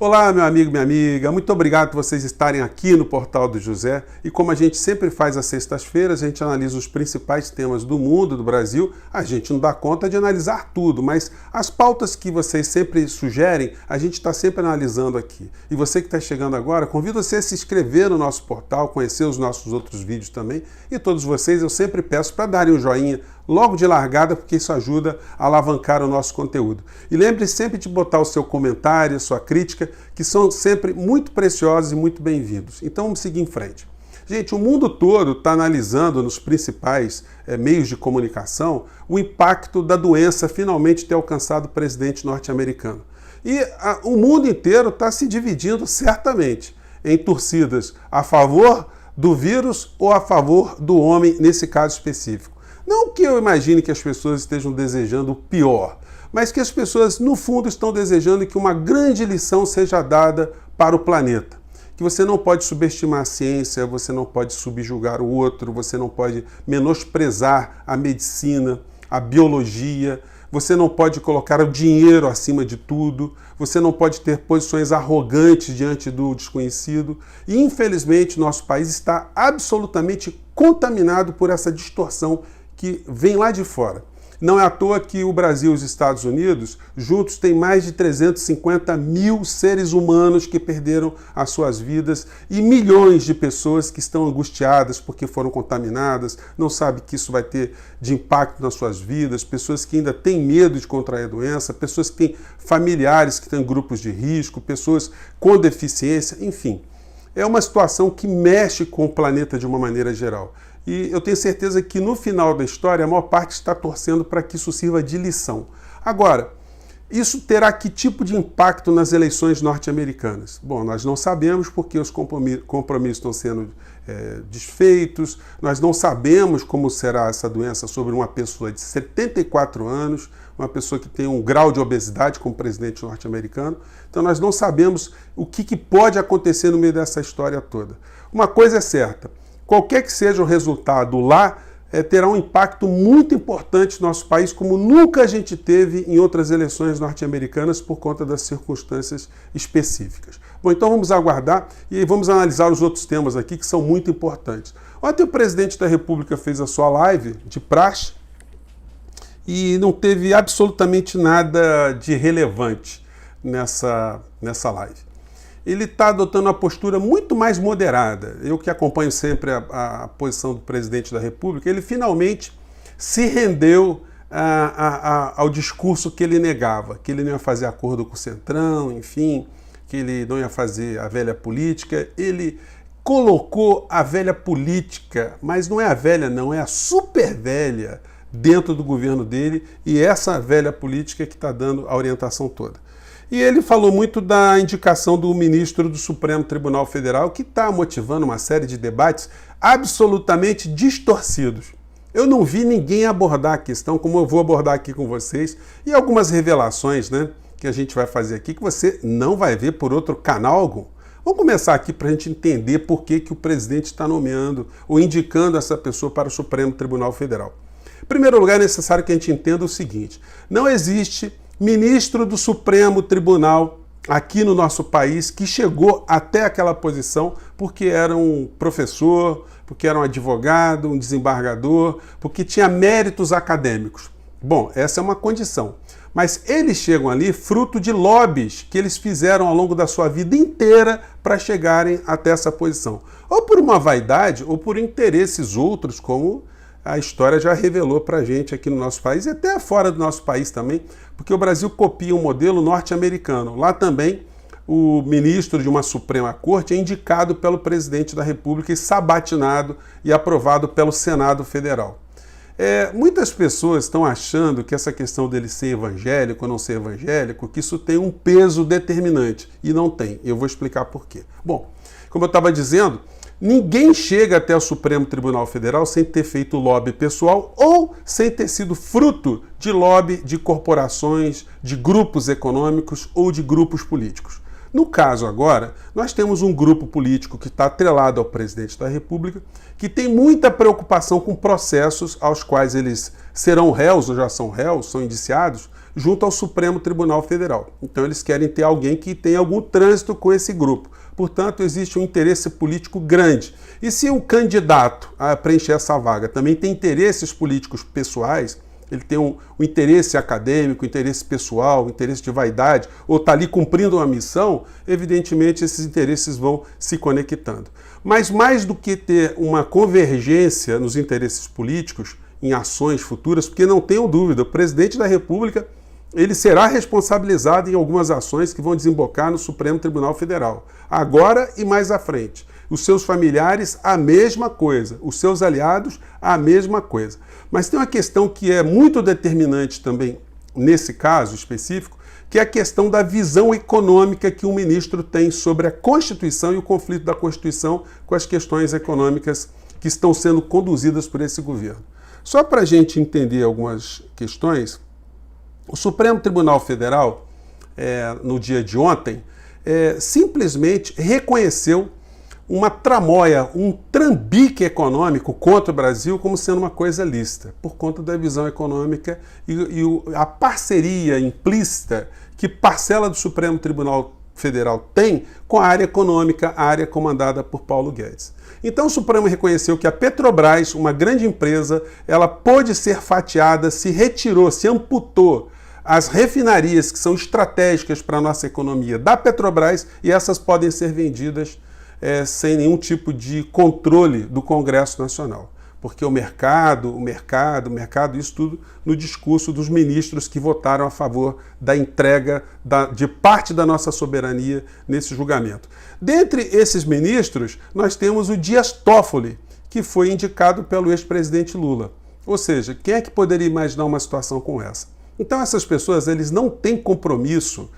Olá, meu amigo, minha amiga, muito obrigado por vocês estarem aqui no Portal do José. E como a gente sempre faz às sextas-feiras, a gente analisa os principais temas do mundo, do Brasil. A gente não dá conta de analisar tudo, mas as pautas que vocês sempre sugerem, a gente está sempre analisando aqui. E você que está chegando agora, convido você a se inscrever no nosso portal, conhecer os nossos outros vídeos também. E todos vocês eu sempre peço para darem um joinha logo de largada, porque isso ajuda a alavancar o nosso conteúdo. E lembre sempre de botar o seu comentário, a sua crítica, que são sempre muito preciosos e muito bem-vindos. Então vamos seguir em frente. Gente, o mundo todo está analisando nos principais meios de comunicação o impacto da doença finalmente ter alcançado o presidente norte-americano. E o mundo inteiro está se dividindo certamente em torcidas a favor do vírus ou a favor do homem nesse caso específico. Não que eu imagine que as pessoas estejam desejando o pior, mas que as pessoas, no fundo, estão desejando que uma grande lição seja dada para o planeta. Que você não pode subestimar a ciência, você não pode subjugar o outro, você não pode menosprezar a medicina, a biologia, você não pode colocar o dinheiro acima de tudo, você não pode ter posições arrogantes diante do desconhecido. E, infelizmente, nosso país está absolutamente contaminado por essa distorção que vem lá de fora. Não é à toa que o Brasil e os Estados Unidos juntos têm mais de 350 mil seres humanos que perderam as suas vidas e milhões de pessoas que estão angustiadas porque foram contaminadas, não sabem que isso vai ter de impacto nas suas vidas, pessoas que ainda têm medo de contrair a doença, pessoas que têm familiares que têm grupos de risco, pessoas com deficiência, enfim. É uma situação que mexe com o planeta de uma maneira geral. E eu tenho certeza que no final da história a maior parte está torcendo para que isso sirva de lição. Agora, isso terá que tipo de impacto nas eleições norte-americanas? Bom, nós não sabemos porque os compromissos estão sendo desfeitos, nós não sabemos como será essa doença sobre uma pessoa de 74 anos, uma pessoa que tem um grau de obesidade como presidente norte-americano. Então nós não sabemos o que pode acontecer no meio dessa história toda. Uma coisa é certa, qualquer que seja o resultado lá, terá um impacto muito importante no nosso país, como nunca a gente teve em outras eleições norte-americanas por conta das circunstâncias específicas. Bom, então vamos aguardar e vamos analisar os outros temas aqui que são muito importantes. Ontem o presidente da República fez a sua live de praxe e não teve absolutamente nada de relevante nessa live. Ele está adotando uma postura muito mais moderada. Eu que acompanho sempre a posição do presidente da República, ele finalmente se rendeu ao discurso que ele negava, que ele não ia fazer acordo com o Centrão, enfim, que ele não ia fazer a velha política. Ele colocou a velha política, mas não é a velha não, é a super velha dentro do governo dele, e essa velha política que está dando a orientação toda. E ele falou muito da indicação do ministro do Supremo Tribunal Federal, que está motivando uma série de debates absolutamente distorcidos. Eu não vi ninguém abordar a questão como eu vou abordar aqui com vocês, e algumas revelações, que a gente vai fazer aqui que você não vai ver por outro canal algum. Vamos começar aqui para a gente entender por que o presidente está nomeando ou indicando essa pessoa para o Supremo Tribunal Federal. Em primeiro lugar, é necessário que a gente entenda o seguinte: não existe ministro do Supremo Tribunal aqui no nosso país que chegou até aquela posição porque era um professor, porque era um advogado, um desembargador, porque tinha méritos acadêmicos. Bom, essa é uma condição. Mas eles chegam ali fruto de lobbies que eles fizeram ao longo da sua vida inteira para chegarem até essa posição. Ou por uma vaidade, ou por interesses outros, como a história já revelou para a gente aqui no nosso país e até fora do nosso país também, porque o Brasil copia um modelo norte-americano. Lá também o ministro de uma Suprema Corte é indicado pelo presidente da República e sabatinado e aprovado pelo Senado Federal. Muitas pessoas estão achando que essa questão dele ser evangélico ou não ser evangélico, que isso tem um peso determinante, e não tem. Eu vou explicar por quê. Bom, como eu estava dizendo, ninguém chega até o Supremo Tribunal Federal sem ter feito lobby pessoal ou sem ter sido fruto de lobby de corporações, de grupos econômicos ou de grupos políticos. No caso agora, nós temos um grupo político que está atrelado ao presidente da República, que tem muita preocupação com processos aos quais eles serão réus ou já são réus, são indiciados, junto ao Supremo Tribunal Federal. Então eles querem ter alguém que tenha algum trânsito com esse grupo. Portanto, existe um interesse político grande. E se o candidato a preencher essa vaga também tem interesses políticos pessoais, ele tem um interesse acadêmico, interesse pessoal, interesse de vaidade, ou está ali cumprindo uma missão, evidentemente esses interesses vão se conectando. Mas mais do que ter uma convergência nos interesses políticos, em ações futuras, porque não tenham dúvida, o presidente da República ele será responsabilizado em algumas ações que vão desembocar no Supremo Tribunal Federal, agora e mais à frente. Os seus familiares, a mesma coisa. Os seus aliados, a mesma coisa. Mas tem uma questão que é muito determinante também, nesse caso específico, que é a questão da visão econômica que o ministro tem sobre a Constituição e o conflito da Constituição com as questões econômicas que estão sendo conduzidas por esse governo. Só para a gente entender algumas questões, o Supremo Tribunal Federal, no dia de ontem, simplesmente reconheceu uma tramóia, um trambique econômico contra o Brasil como sendo uma coisa lícita, por conta da visão econômica e a parceria implícita que parcela do Supremo Tribunal Federal tem com a área econômica, a área comandada por Paulo Guedes. Então o Supremo reconheceu que a Petrobras, uma grande empresa, ela pôde ser fatiada, se retirou, se amputou as refinarias que são estratégicas para a nossa economia da Petrobras e essas podem ser vendidas sem nenhum tipo de controle do Congresso Nacional. Porque o mercado, isso tudo no discurso dos ministros que votaram a favor da entrega de parte da nossa soberania nesse julgamento. Dentre esses ministros, nós temos o Dias Toffoli, que foi indicado pelo ex-presidente Lula. Ou seja, quem é que poderia imaginar uma situação como essa? Então essas pessoas, eles não têm compromisso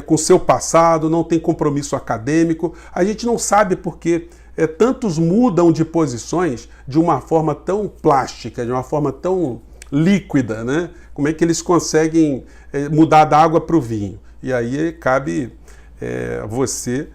com o seu passado, não têm compromisso acadêmico. A gente não sabe por que tantos mudam de posições de uma forma tão plástica, de uma forma tão líquida, né? Como é que eles conseguem mudar da água para o vinho? E aí cabe você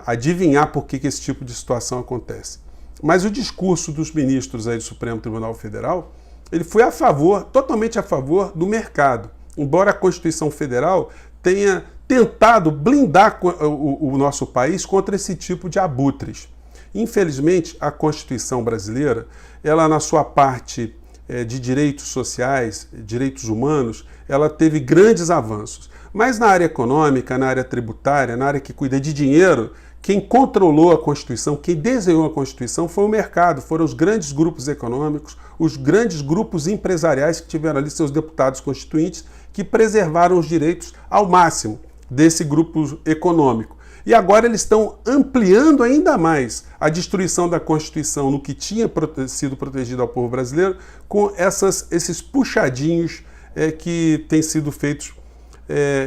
adivinhar por que esse tipo de situação acontece. Mas o discurso dos ministros aí do Supremo Tribunal Federal, ele foi a favor, totalmente a favor do mercado. Embora a Constituição Federal tenha tentado blindar o nosso país contra esse tipo de abutres. Infelizmente, a Constituição brasileira, ela na sua parte de direitos sociais, direitos humanos, ela teve grandes avanços. Mas na área econômica, na área tributária, na área que cuida de dinheiro, quem controlou a Constituição, quem desenhou a Constituição foi o mercado, foram os grandes grupos econômicos, os grandes grupos empresariais que tiveram ali seus deputados constituintes, que preservaram os direitos ao máximo desse grupo econômico. E agora eles estão ampliando ainda mais a destruição da Constituição no que tinha sido protegido ao povo brasileiro com esses puxadinhos que têm sido feitos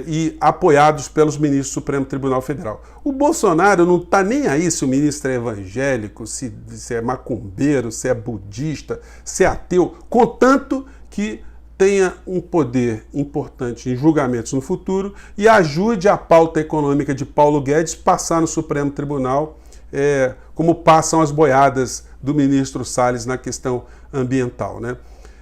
e apoiados pelos ministros do Supremo Tribunal Federal. O Bolsonaro não está nem aí se o ministro é evangélico, se é macumbeiro, se é budista, se é ateu, contanto que tenha um poder importante em julgamentos no futuro e ajude a pauta econômica de Paulo Guedes passar no Supremo Tribunal, como passam as boiadas do ministro Salles na questão ambiental, né?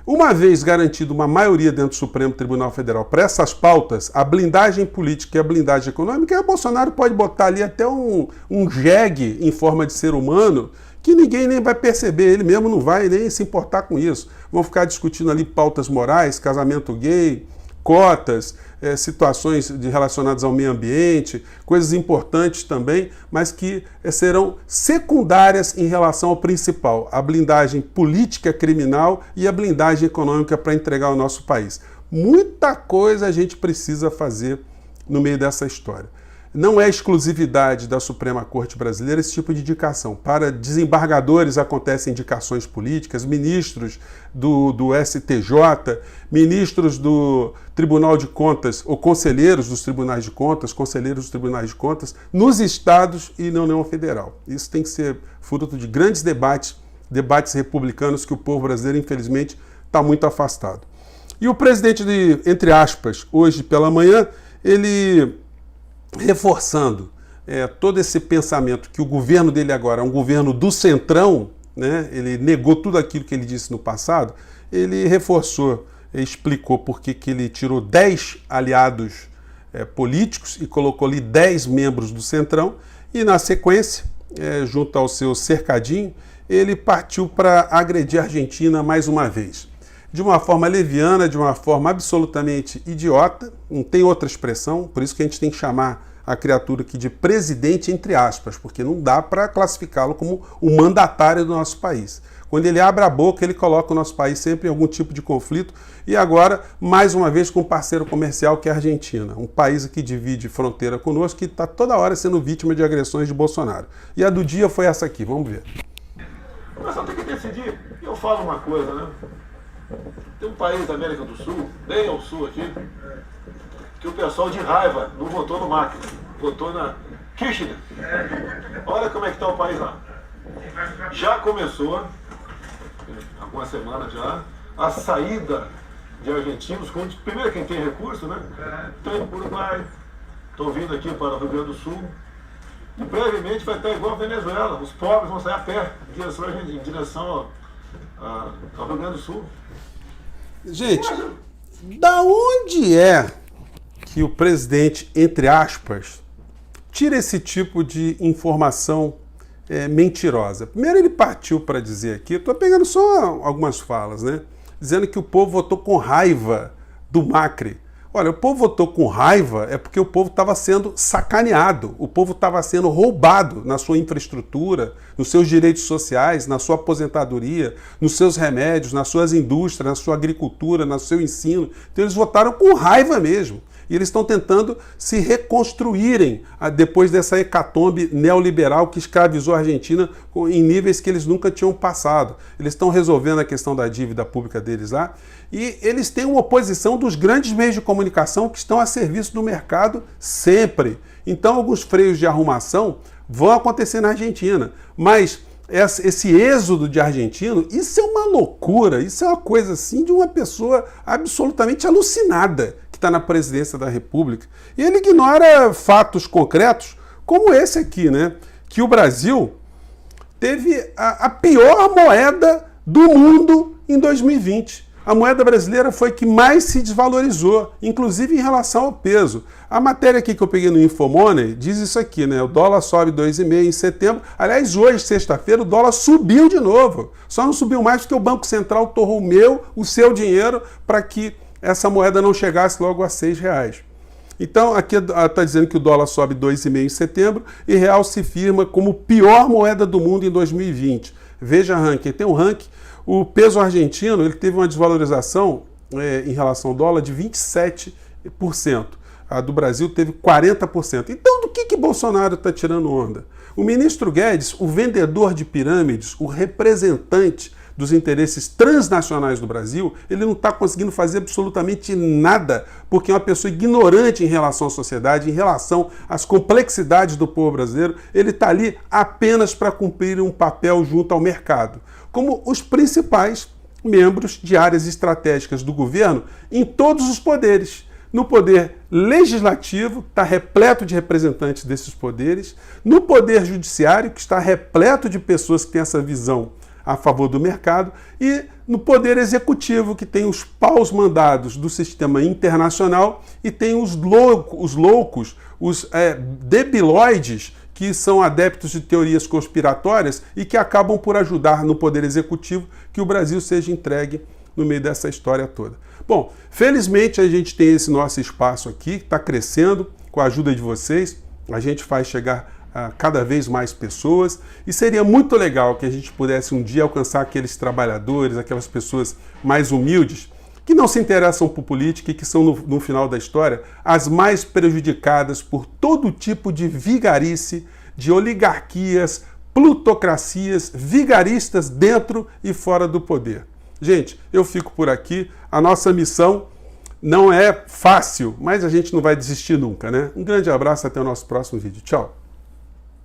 Uma vez garantido uma maioria dentro do Supremo Tribunal Federal para essas pautas, a blindagem política e a blindagem econômica, o Bolsonaro pode botar ali até um jegue em forma de ser humano que ninguém nem vai perceber, ele mesmo não vai nem se importar com isso. Vão ficar discutindo ali pautas morais, casamento gay, cotas, situações relacionadas ao meio ambiente, coisas importantes também, mas que serão secundárias em relação ao principal, a blindagem política criminal e a blindagem econômica para entregar o nosso país. Muita coisa a gente precisa fazer no meio dessa história. Não é exclusividade da Suprema Corte Brasileira esse tipo de indicação. Para desembargadores acontecem indicações políticas, ministros do STJ, ministros do Tribunal de Contas, ou conselheiros dos Tribunais de Contas, conselheiros dos Tribunais de Contas, nos estados e na União Federal. Isso tem que ser fruto de grandes debates republicanos que o povo brasileiro, infelizmente, está muito afastado. E o presidente, entre aspas, hoje pela manhã, ele reforçando todo esse pensamento que o governo dele agora é um governo do centrão, né? Ele negou tudo aquilo que ele disse no passado, ele reforçou explicou por que ele tirou 10 aliados políticos e colocou ali 10 membros do Centrão, e na sequência, junto ao seu cercadinho, ele partiu para agredir a Argentina mais uma vez. De uma forma leviana, de uma forma absolutamente idiota, não tem outra expressão, por isso que a gente tem que chamar a criatura aqui de presidente entre aspas, porque não dá para classificá-lo como o mandatário do nosso país. Quando ele abre a boca, ele coloca o nosso país sempre em algum tipo de conflito, e agora, mais uma vez, com um parceiro comercial que é a Argentina, um país que divide fronteira conosco, que está toda hora sendo vítima de agressões de Bolsonaro. E a do dia foi essa aqui, vamos ver. Mas só tem que decidir. Eu falo uma coisa, né? Tem um país da América do Sul, bem ao sul aqui, que o pessoal de raiva não votou no Macri, votou na Kirchner. Olha como é que está o país lá. Já começou, algumas semanas já, a saída de argentinos, primeiro quem tem recurso, né? Estão indo para o Uruguai, estão vindo aqui para o Rio Grande do Sul, e brevemente vai estar igual a Venezuela, os pobres vão sair a pé em direção ao Rio Grande do Sul. Gente, da onde é que o presidente, entre aspas, tira esse tipo de informação mentirosa? Primeiro ele partiu para dizer aqui, estou pegando só algumas falas, né? Dizendo que o povo votou com raiva do Macri. Olha, o povo votou com raiva é porque o povo estava sendo sacaneado, o povo estava sendo roubado na sua infraestrutura, nos seus direitos sociais, na sua aposentadoria, nos seus remédios, nas suas indústrias, na sua agricultura, no seu ensino. Então eles votaram com raiva mesmo. E eles estão tentando se reconstruírem depois dessa hecatombe neoliberal que escravizou a Argentina em níveis que eles nunca tinham passado. Eles estão resolvendo a questão da dívida pública deles lá, e eles têm uma oposição dos grandes meios de comunicação que estão a serviço do mercado sempre. Então alguns freios de arrumação vão acontecer na Argentina, mas esse êxodo de argentino, isso é uma loucura, isso é uma coisa assim de uma pessoa absolutamente alucinada que está na presidência da República. E ele ignora fatos concretos como esse aqui, né? Que o Brasil teve a pior moeda do mundo em 2020. A moeda brasileira foi a que mais se desvalorizou, inclusive em relação ao peso. A matéria aqui que eu peguei no Infomoney diz isso aqui, né? O dólar sobe 2,5 em setembro. Aliás, hoje, sexta-feira, o dólar subiu de novo. Só não subiu mais porque o Banco Central torrou o seu dinheiro para que essa moeda não chegasse logo a R$6. Então, aqui está dizendo que o dólar sobe 2,5 em setembro e real se firma como pior moeda do mundo em 2020. Veja ranking, tem um ranking. O peso argentino ele teve uma desvalorização em relação ao dólar de 27%. A do Brasil teve 40%. Então, do que Bolsonaro está tirando onda? O ministro Guedes, o vendedor de pirâmides, o representante dos interesses transnacionais do Brasil, ele não está conseguindo fazer absolutamente nada, porque é uma pessoa ignorante em relação à sociedade, em relação às complexidades do povo brasileiro. Ele está ali apenas para cumprir um papel junto ao mercado, como os principais membros de áreas estratégicas do governo em todos os poderes. No poder legislativo, está repleto de representantes desses poderes. No poder judiciário, que está repleto de pessoas que têm essa visão a favor do mercado. E no poder executivo, que tem os paus mandados do sistema internacional e tem os loucos, os debilóides, que são adeptos de teorias conspiratórias e que acabam por ajudar no poder executivo que o Brasil seja entregue no meio dessa história toda. Bom, felizmente a gente tem esse nosso espaço aqui, que está crescendo com a ajuda de vocês. A gente faz chegar a cada vez mais pessoas e seria muito legal que a gente pudesse um dia alcançar aqueles trabalhadores, aquelas pessoas mais humildes, que não se interessam por política e que são, no final da história, as mais prejudicadas por todo tipo de vigarice, de oligarquias, plutocracias, vigaristas dentro e fora do poder. Gente, eu fico por aqui. A nossa missão não é fácil, mas a gente não vai desistir nunca, né? Um grande abraço, até o nosso próximo vídeo. Tchau!